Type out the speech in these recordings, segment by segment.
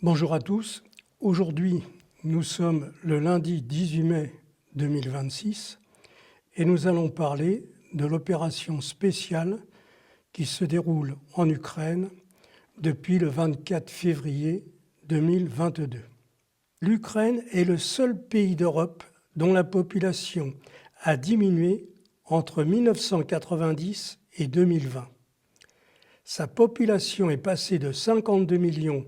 Bonjour à tous. Aujourd'hui, nous sommes le lundi 18 mai 2026 et nous allons parler de l'opération spéciale qui se déroule en Ukraine depuis le 24 février 2022. L'Ukraine est le seul pays d'Europe dont la population a diminué entre 1990 et 2020. Sa population est passée de 52 millions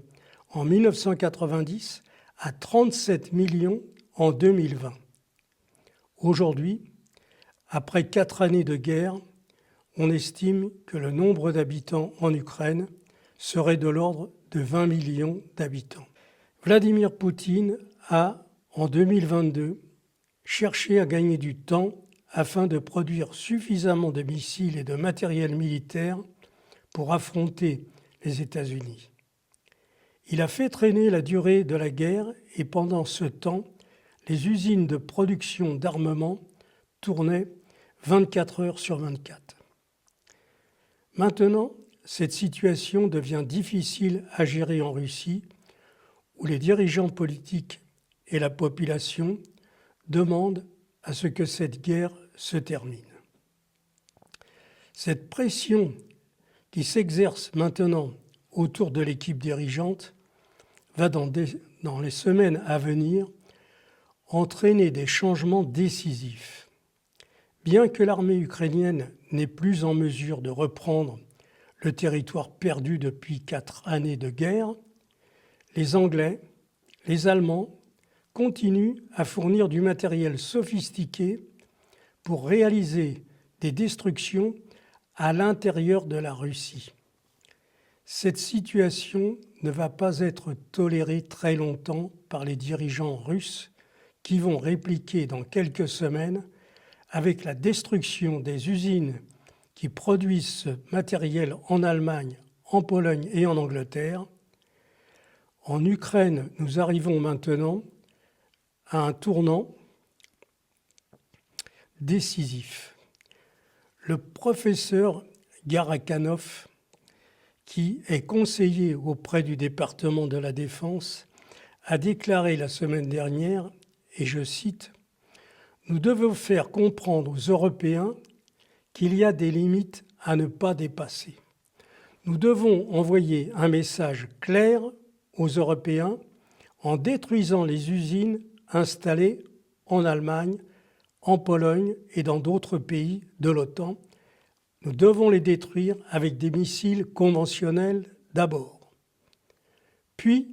en 1990 à 37 millions en 2020. Aujourd'hui, après 4 années de guerre, on estime que le nombre d'habitants en Ukraine serait de l'ordre de 20 millions d'habitants. Vladimir Poutine a, en 2022, cherché à gagner du temps afin de produire suffisamment de missiles et de matériel militaire pour affronter les États-Unis. Il a fait traîner la durée de la guerre et pendant ce temps, les usines de production d'armement tournaient 24 heures sur 24. Maintenant, cette situation devient difficile à gérer en Russie, où les dirigeants politiques et la population demandent à ce que cette guerre se termine. Cette pression qui s'exerce maintenant autour de l'équipe dirigeante va dans les semaines à venir entraîner des changements décisifs. Bien que l'armée ukrainienne n'est plus en mesure de reprendre le territoire perdu depuis 4 années de guerre, les Anglais, les Allemands continuent à fournir du matériel sophistiqué pour réaliser des destructions à l'intérieur de la Russie. Cette situation ne va pas être tolérée très longtemps par les dirigeants russes qui vont répliquer dans quelques semaines avec la destruction des usines qui produisent ce matériel en Allemagne, en Pologne et en Angleterre. En Ukraine, nous arrivons maintenant à un tournant décisif. Le professeur Garakhanov, qui est conseiller auprès du département de la Défense, a déclaré la semaine dernière, et je cite, « Nous devons faire comprendre aux Européens qu'il y a des limites à ne pas dépasser. Nous devons envoyer un message clair aux Européens en détruisant les usines installées en Allemagne, en Pologne et dans d'autres pays de l'OTAN. Nous devons les détruire avec des missiles conventionnels d'abord. Puis